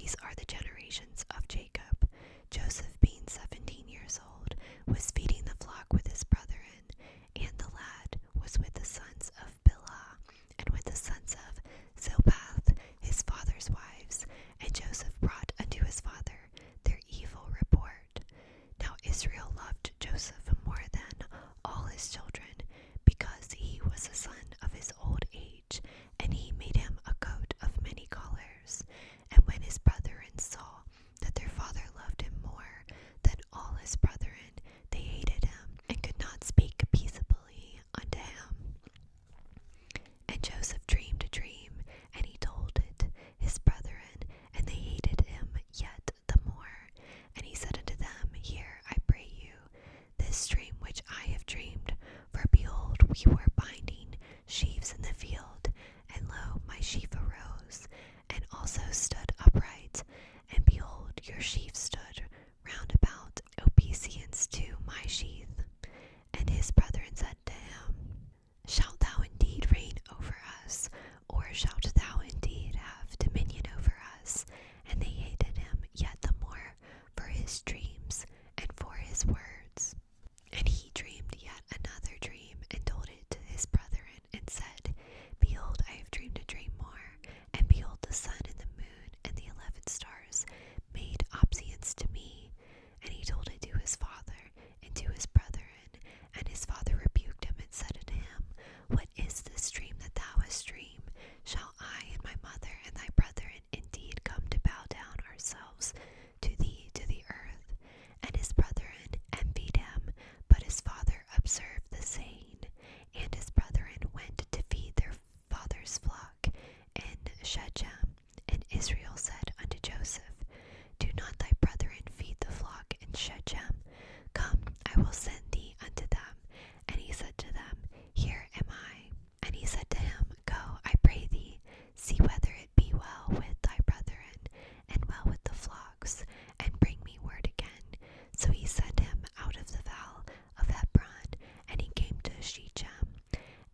These are the generations of Jacob. Joseph, being 17 years old, was feeding the flock with his brethren, and the lad was with the sons of Bilhah, and with the sons of Zilpath, his father's wives. And Joseph brought unto his father their evil report. Now Israel loved Joseph more than all his children, because he was a son of his old age, and he made him a coat of many colors. And when his brethren saw that their father loved him more than all his brethren, they hated him, and could not speak peaceably unto him. And Joseph dreamed a dream, and he told it his brethren, and they hated him yet the more. And he said unto them, Hear, I pray you, this dream which I have dreamed. For behold, we were binding sheaves in the field, and lo, my sheaf arose, and also stood upright. And behold, your sheaf stood round about obeisance to my sheath. And his brethren said to him, Shalt thou indeed reign over us, or shalt thou indeed have dominion over us? And they hated him yet the more for his dreams and for his words. And he dreamed yet another dream, and told it to his brethren, and said, Behold, I have dreamed a dream more. And behold, the sun and the moon and the 11 stars made obeisance to me. And he told it to his father and to his brethren. And his father rebuked him, and said unto him, What is this dream that thou hast dreamed? Shall I and my mother and thy brethren indeed come to bow down ourselves to thee to the earth? And his brethren envied him, but his father observed the saying. And his brethren went to feed their father's flock in Shechem. And Israel said unto Joseph, Do not thy brethren feed the flock in Shechem? Come, I will send thee unto them. And he said to them, Here am I. And he said to him, Go, I pray thee, see whether it be well with thy brethren, and well with the flocks, and bring me word again. So he sent him out of the vale of Hebron, and he came to Shechem.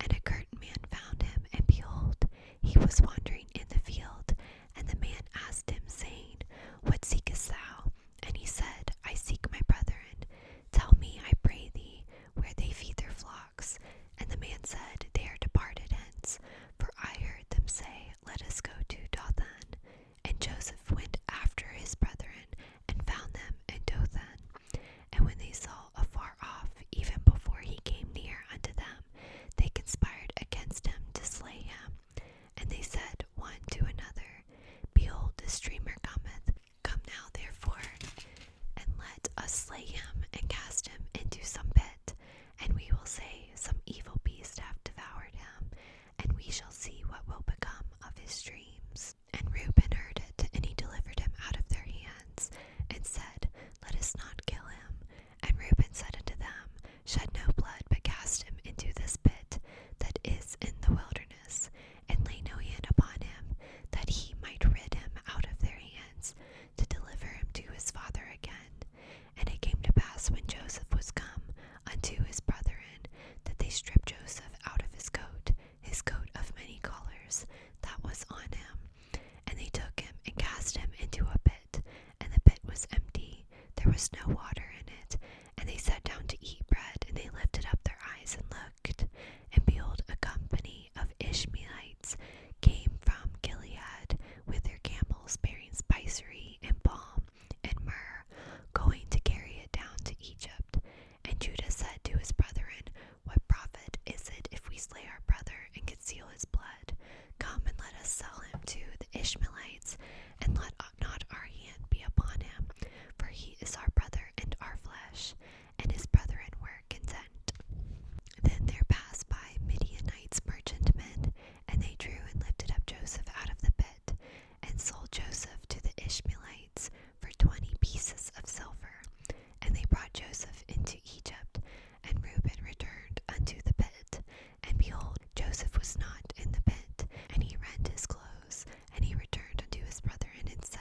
And a certain man found him, and behold, he was wandering in the field. And the man asked him, saying, What seekest thou? And he said, I seek my brethren. Tell me, I pray thee, where they feed their flocks. And the man said, They are departed hence, for I heard them say, Let us go to Dothan. And Joseph went after his brethren, and found them in Dothan. And when they saw afar off, even before he came near unto them, they conspired against him to slay him. And they said one to another, Behold, this dreamer cometh. Come now, therefore, and let us slay him, and cast him into some pit. And we will say, Some evil beast hath devoured him, and we shall see what will become of his dreams. And Reuben heard it, and he delivered him out of their hands, and said, Let us not kill him. And Reuben said unto them, Shed no blood, but cast him into this pit that is in the wilderness, and lay no hand upon him, that he might rid him out of their hands, to deliver him to his father again. And it came to pass, when Joseph was come unto his brethren, that they stripped Joseph out of his coat of many colors that was on him. And they took him and cast him into a pit, and the pit was empty, there was no water in it. And they sat down to eat bread, and they lifted up their eyes and looked, and behold, a company of Ishmaelites came from Gilead with their camels, bearing spicery and balm and myrrh, going to carry it down to Egypt. And Judah said to his brethren, What profit is it if we slay our brother and conceal his blood? Come and let us sell him to the Ishmaelites, and let not our hand be upon him, for he is our brother and our flesh. And his brethren were content. Then there passed by Midianites merchantmen, and they drew and lifted up Joseph out of the pit, and sold Joseph to the Ishmaelites for 20 pieces of silver. And they brought Joseph into Egypt. And Reuben returned unto the pit, and behold, Joseph was not in the pit. And he rent his clothes, and he returned unto his brethren, and said,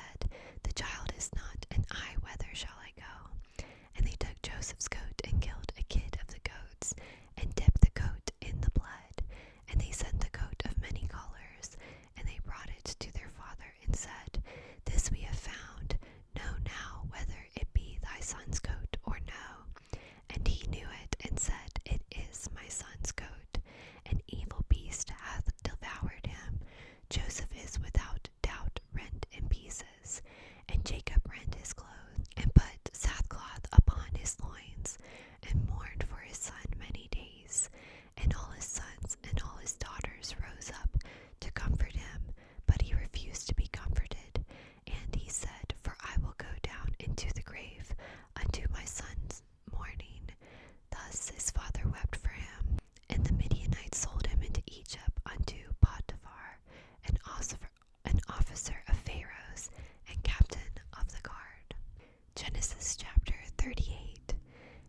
son's goat or no? And he knew it, and said, It is my son's goat. An evil beast hath devoured him. Joseph is without doubt rent in pieces. And Jacob rent his clothes, and put sackcloth upon his loins, and mourned for his son many days. And all his sons and all his daughters rose up to comfort him, but he refused to be comforted. And he said, For I will go down into the grave unto my son's mourning. Thus his father wept for him. And the Midianites sold him into Egypt unto Potiphar, an officer of Pharaoh's, and captain of the guard. Genesis chapter 38.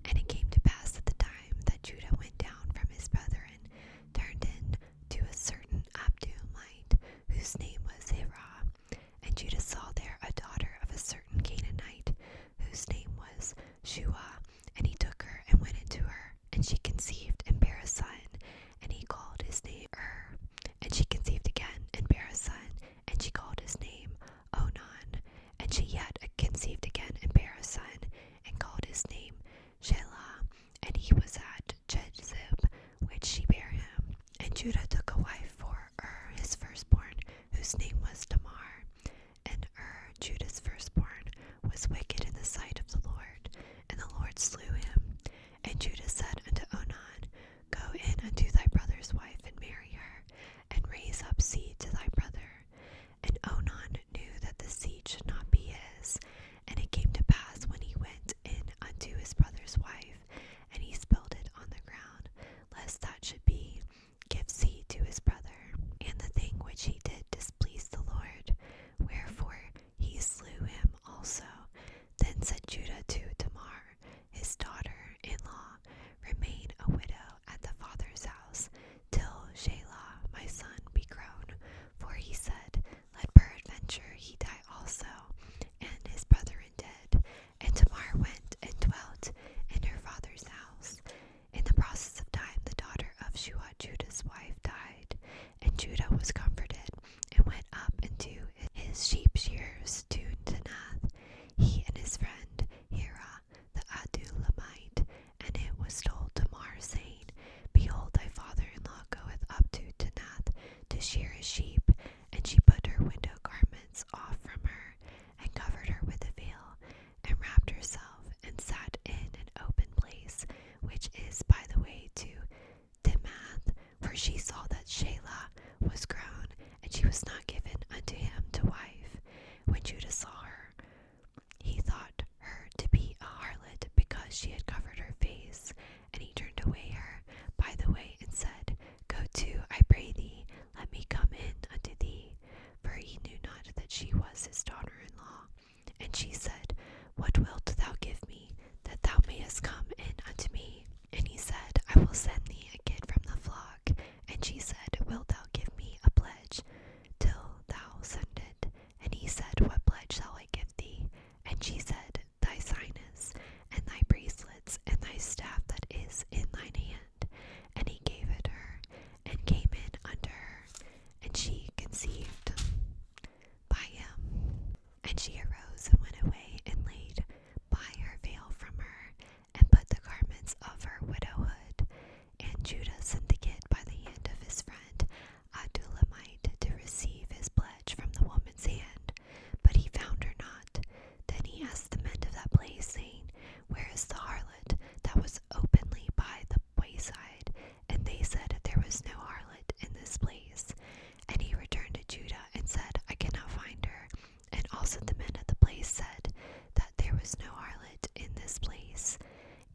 And it came to pass at the time that Judah went down from his brethren, turned in to a certain Abdullamite, whose name was Hirah. And Judah saw there a daughter of a certain Canaanite, whose name was Shua. And he took her and went into her, and she conceived and bare a son, and he called his name And she conceived again and bare a son, and she called his name Onan. And she yet conceived again and bare a son, and called his name Shelah. And he was at Jezib, which she bare him. And Judah took a wife for his firstborn, whose name was Tamar. And Judah's firstborn, was wicked in the sight of the Lord, and the Lord slew him. And Judah said unto Onan, Go in unto thy brother's wife, and marry her, and raise up seed to thy brother. And Onan knew that the seed should not be his. And it came to pass, when he went in unto his brother's wife, and he spilled it on the ground, lest that should be, give seed to his brother. And the thing which he did displeased the Lord, wherefore he slew him also. Then said Judah to Tamar, his daughter-in-law, Remain a widow at the father's house, till Shelah my son be grown. For he said, Let peradventure he die also. And his brethren did. And Tamar went and dwelt in her father's house. In the process of time the daughter of Shua, Judah's wife, died. And Judah was comforted, and went up into his sheep shears to Tanath, he and his friend Hirah the Adullamite. And it was told Tamar, saying, Behold, thy father-in-law goeth up to Tanath to shear his sheep. And she put her window garments off from her, and covered her with a veil, and wrapped herself, and sat in an open place, which is by the way to Timnath, for she saw that Shelah was grown, and she was not given unto him to wife. When Judah saw her, he thought her to be a harlot, because she had covered her face. And he turned away her by the way, and said, Go to, I pray thee, let me come in unto thee. For he knew not that she was his daughter-in-law. And she said, What wilt thou give me, that thou mayest come in unto me? And he said, I will send thee a kid from the flock. And she said, Wilt thou give me a pledge till thou send it? And he said, What pledge shall I give thee? And she said, Thy sinus, and thy bracelets, and thy staff that is in thine hand. And he gave it her, and came in unto her, and she conceived by him. And she arose and went away, and laid by her veil from her, and put the garments of her widowhood. And Judah sent the kid by the hand of his friend Adullamite to receive his pledge from the woman's hand, but he found her not. Then he asked the men of that place, saying, Where is the harlot that was openly by the wayside? And they said, There was no harlot in this place. And he returned to Judah, and said, I cannot find her. And also the men of the place said that there was no harlot in this place.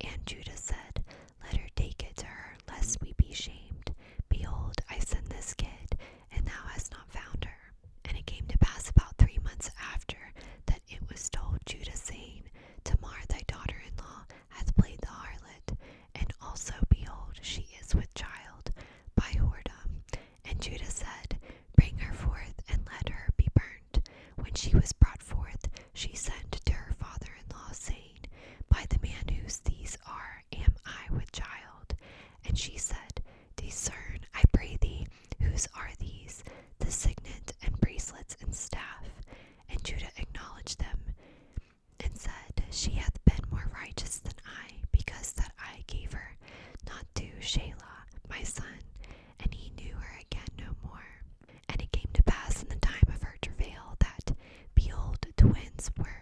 And Judah said, Let her take it to her, lest we be shamed. Behold, I send this kid, and thou hast not found her. And it came to pass about 3 months after, that it was told Judah, saying, Tamar thy daughter-in-law hath played the harlot, and also, behold, she is with child by whoredom. And Judah said, Bring her forth, and let her be burnt. When she was brought forth, she sent to her father-in-law, saying, By the man whose these are, am I with child? And she said, Discern, I pray thee, whose are these, the signet and bracelets and staff? And Judah acknowledged them, and said, She hath been more sons were